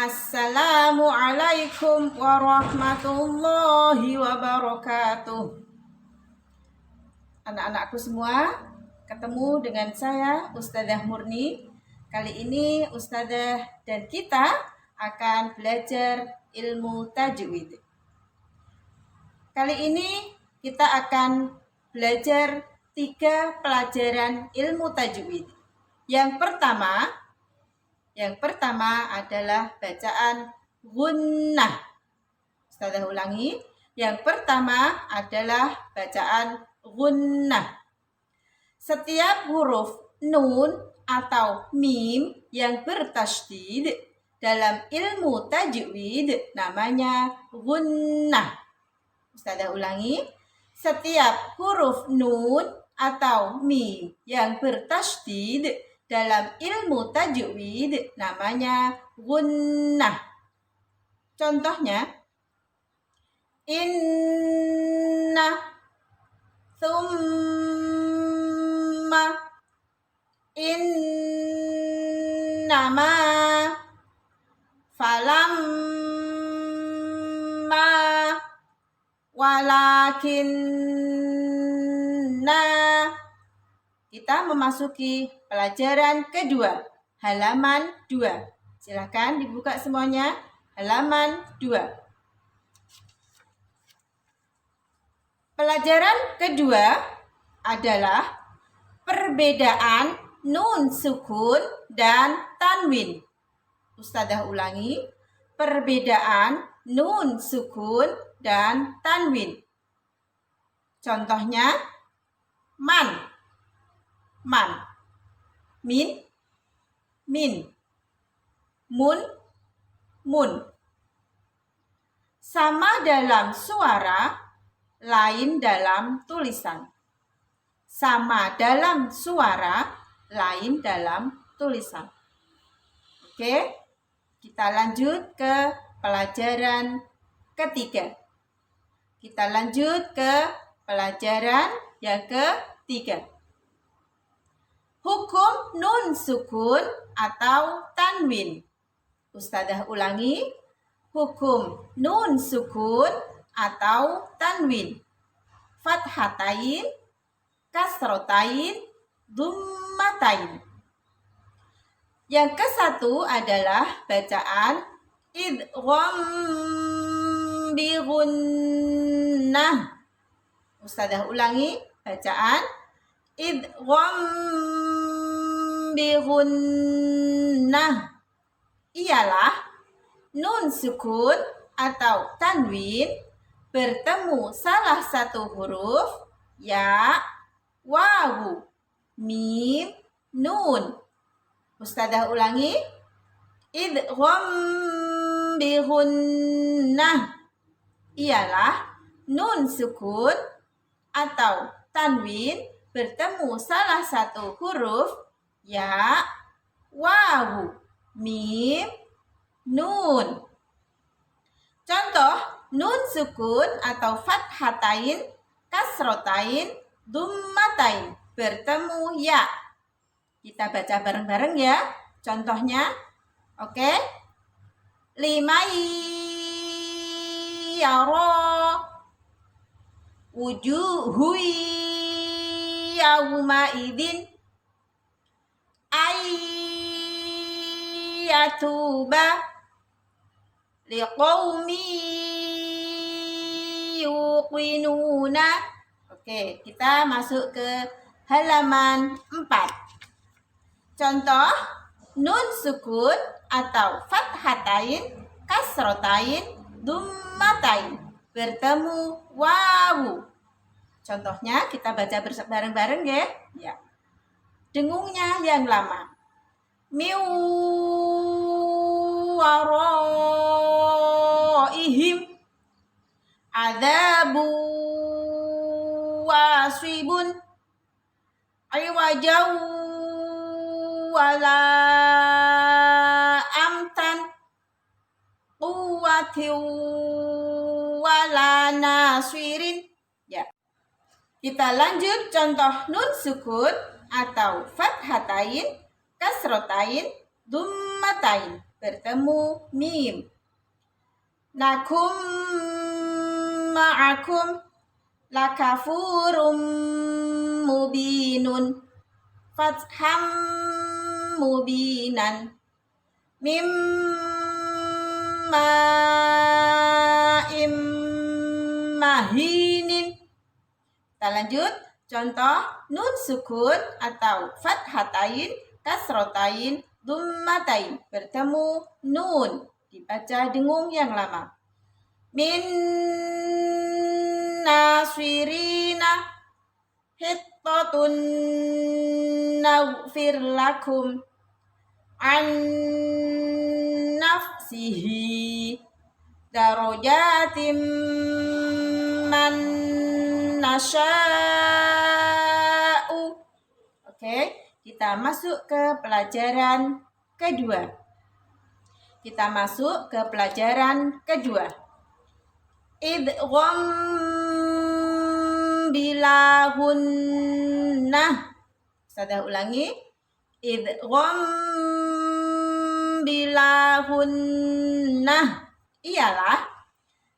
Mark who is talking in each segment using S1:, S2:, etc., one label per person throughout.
S1: Assalamualaikum warahmatullahi wabarakatuh. Anak-anakku semua, ketemu dengan saya Ustadzah Murni. Kali ini Ustadzah dan kita akan belajar ilmu tajwid. Kali ini kita akan belajar 3 pelajaran ilmu tajwid. Yang pertama adalah bacaan gunnah. Ustadzah ulangi. Yang pertama adalah bacaan gunnah. Setiap huruf nun atau mim yang bertasydid dalam ilmu tajwid namanya gunnah. Ustadzah ulangi. Setiap huruf nun atau mim yang bertasydid dalam ilmu tajwid namanya gunnah. Contohnya, inna, thumma, innama, falamma, walakinna. Kita memasuki pelajaran kedua, halaman 2. Silakan dibuka semuanya, halaman 2. Pelajaran kedua adalah perbedaan nun sukun dan tanwin. Ustadzah ulangi, perbedaan nun sukun dan tanwin. Contohnya, man, min, mun. Sama dalam suara, lain dalam tulisan. Sama dalam suara, lain dalam tulisan. Oke, kita lanjut ke pelajaran ketiga. Kita lanjut ke pelajaran yang ketiga. Hukum nun sukun atau tanwin. Ustadzah ulangi, hukum nun sukun atau tanwin. Fathatain, kasrotain, dhammatain. Yang ke-1 adalah bacaan idgham bi gunnah. Ustadzah ulangi, bacaan idgham bi gunnah ialah nun sukun atau tanwin bertemu salah satu huruf ya, wawu, mim, nun. Ustadzah ulangi, idgham bi gunnah ialah nun sukun atau tanwin bertemu salah satu huruf ya, wawu, mim, nun. Contoh nun sukun atau fathatain, kasrotain, dhammatain bertemu ya. Kita baca bareng-bareng ya. Contohnya, oke. Limai yara wujuhui yauma idin ayyatuba liqaumi yuqinuna. Oke, kita masuk ke halaman 4. Contoh nun sukun atau fathatain, kasrotain, dhammatain bertemu wawu. Contohnya kita baca bareng-bareng ya. Ya. Dengungnya yang lama. Min waraihim adzabu wasibun iwajau wala amtan quwwatin wala nasirin. Ya. Kita lanjut contoh nun sukun atau fathatain, kasrotain, dhammatain bertemu mim. Nakum ma'akum lakafurum mubinun fatham mubinan mimma mahinin. Kita lanjut. Contoh nun sukun atau fathatain, kasrotain, dummatain bertemu nun, dibaca dengung yang lama. Min nasirina hittatun naghfir lakum an nafsihi darajatim man nasya'u. Oke, kita masuk ke pelajaran kedua. Idgham bilahunnah. Saya ulangi. Idgham bilahunnah ialah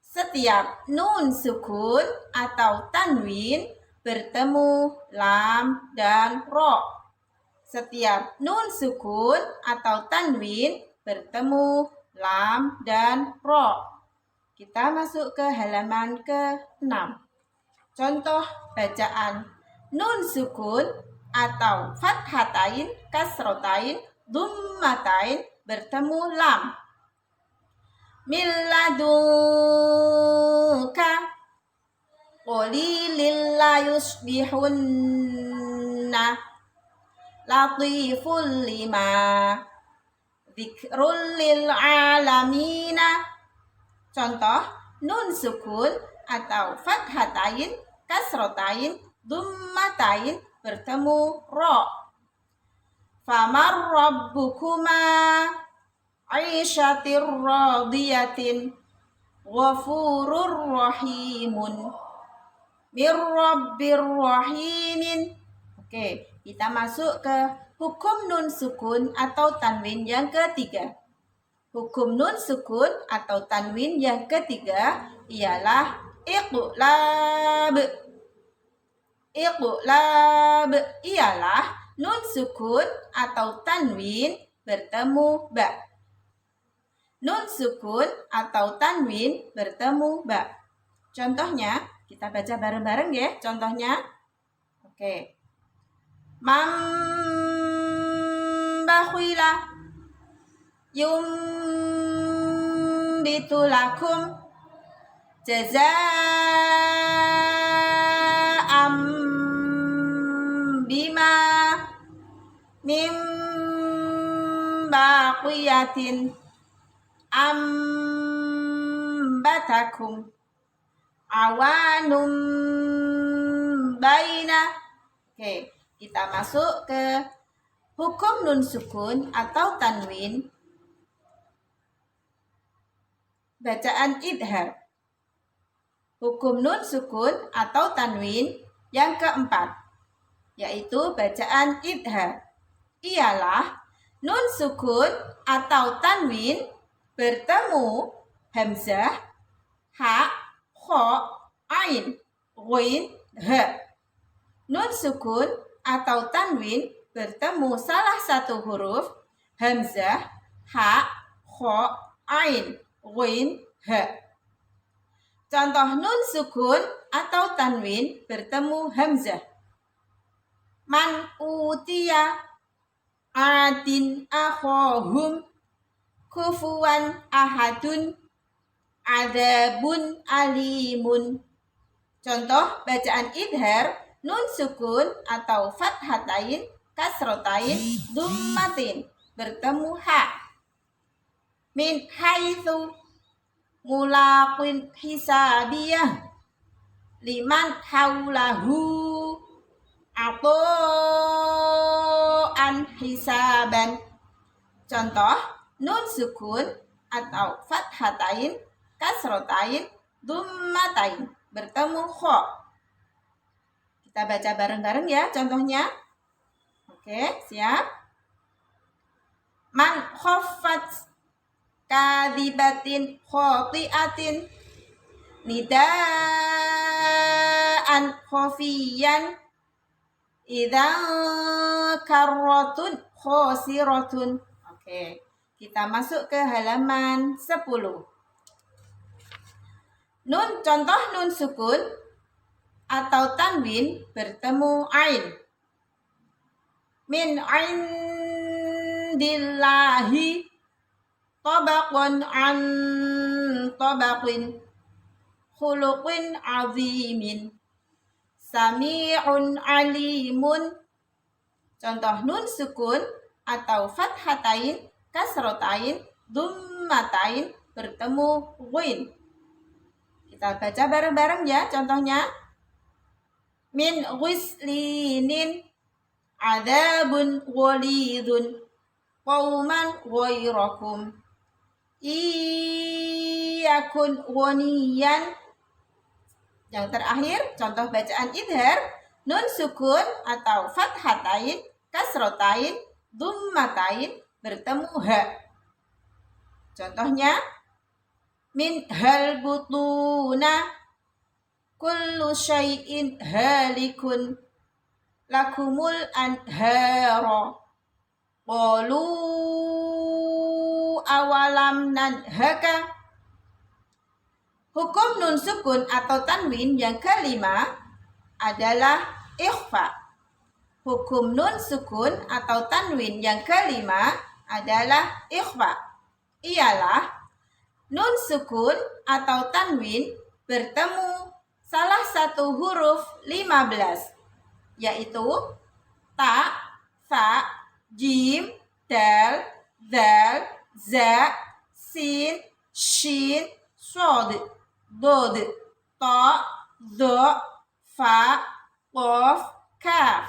S1: setiap nun sukun atau tanwin bertemu lam dan ro. Setiap nun sukun atau tanwin bertemu lam dan ro. Kita masuk ke halaman ke-6. Contoh bacaan nun sukun atau fathatain, kasrotain, dummatain bertemu lam. Milladunka qulilil la yusbihunna latiful lima dzikrul lil alamina. Contoh nun sukun atau fathatain, kasrotain, dummatain bertemu ro. Famar rabbukuma aisyatir radiyatin ghafurur rahimun mir rabbir rahimin. Oke, kita masuk ke hukum nun sukun atau tanwin yang ketiga. Hukum nun sukun atau tanwin yang ketiga ialah iqlab. Iqlab ialah nun sukun atau tanwin bertemu ba. Nun sukun atau tanwin bertemu ba. Contohnya, kita baca bareng-bareng ya. Contohnya, oke. Man bakhila yumbitu lakum jazaa'am bima mim baqiyatin ambatakum awanum baina. Oke, kita masuk ke hukum nun sukun atau tanwin. Bacaan idhar. Hukum nun sukun atau tanwin yang keempat, yaitu bacaan idhar. Ialah nun sukun atau tanwin bertemu hamzah, ha, kho, ain, ghain, ha. Nun sukun atau tanwin bertemu salah satu huruf hamzah, ha, kho, ain, ghain, ha. Contoh nun sukun atau tanwin bertemu hamzah. Man utiya adin akhahum kufuwan ahadun adabun alimun. Contoh bacaan idhar nun sukun atau fathatain, kasrotain, dummatin bertemu ha. Min haitsu mulaqin hisabiyah liman haulahu ato'an hisaban. Contoh nun sukun atau fathatain, kasrotain, dummatain bertemu kho. Kita baca bareng-bareng ya contohnya. Oke, siap. Man khaffat kadhibatin khati'atin nidaan khafiyan idzan karratun khosiratun. Oke, kita masuk ke halaman 10. Nun, contoh nun sukun atau tanwin bertemu ain. Min indillahi tabaqun an tabaqin khuluqin azimin sami'un alimun. Contoh nun sukun atau fathatain, kasrotain, dummatain bertemu ghin. Kita baca bareng-bareng ya contohnya. Min ghislinin adzabun ghalidun qauman ghairakum iyakun ghaniyan. Yang terakhir contoh bacaan idhar, nun sukun atau fathatain, kasrotain, dummatain bertemu ha. Contohnya min hal butuna kullu syai'in halikun lakumul anhara qalu awalam nanhaka. Hukum nun sukun atau tanwin yang kelima adalah ikhfa. Hukum nun sukun atau tanwin yang kelima adalah ikhfa. Ialah nun sukun atau tanwin bertemu salah satu huruf 15, yaitu ta, sa, jim, dal, zal, za, sin, shin, shod, dod, ta, dha, fa, qaf, kaf.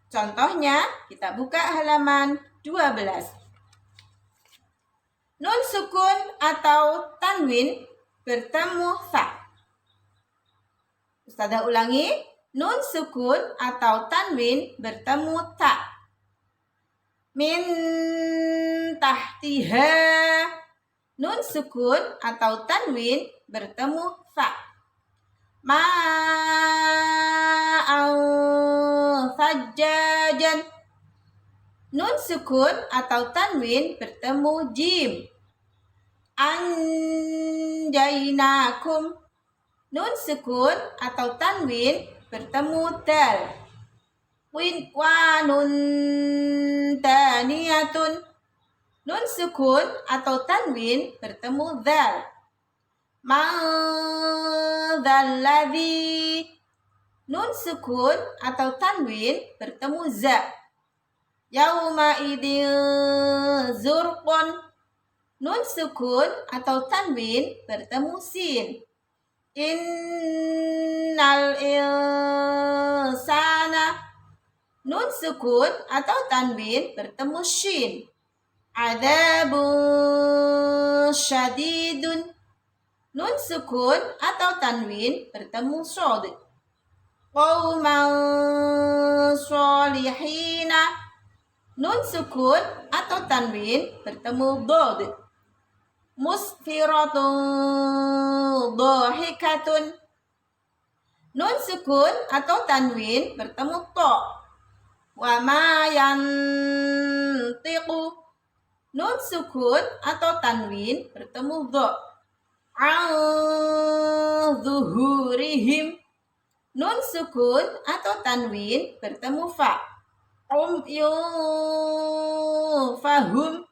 S1: Contohnya kita buka halaman 12. Nun sukun atau tanwin bertemu sa. Ustazah ulangi, nun sukun atau tanwin bertemu ta. Min tahtiha, nun sukun atau tanwin bertemu sa. Ma'an sajjajan, nun sukun atau tanwin bertemu jim. Anjainakum, nun sukun atau tanwin bertemu dal. Wanun taniyatun, nun sukun atau tanwin bertemu dal. Ma'dzalladzi, nun sukun atau tanwin bertemu za. Yauma idin zurqun, nun sukun atau tanwin bertemu sin. Innal insana, nun sukun atau tanwin bertemu shin. Adzabun syadidun, nun sukun atau tanwin bertemu shod. Qauman sholihina, nun sukun atau tanwin bertemu dod. Musfiratun dhahikatun, nun sukun atau tanwin bertemu to. Wa ma yantiqu, nun sukun atau tanwin bertemu dha. An zuhurihim, nun sukun atau tanwin bertemu fa. Fahum,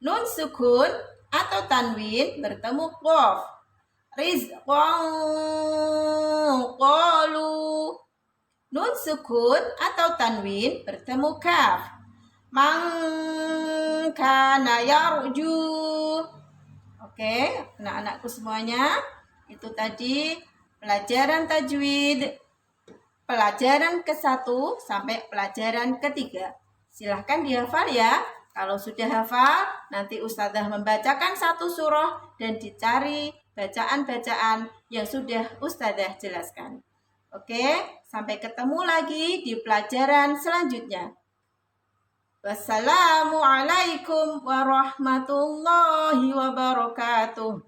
S1: nun sukun atau tanwin bertemu qaf. Rizqan qalu, nun sukun atau tanwin bertemu kaf. Man kana yarju. Oke, anak-anakku semuanya, itu tadi pelajaran tajwid pelajaran ke-1 sampai pelajaran ke-3. Silahkan dihafal ya. Kalau sudah hafal, nanti Ustazah membacakan satu surah dan dicari bacaan-bacaan yang sudah Ustazah jelaskan. Oke, sampai ketemu lagi di pelajaran selanjutnya. Wassalamualaikum warahmatullahi wabarakatuh.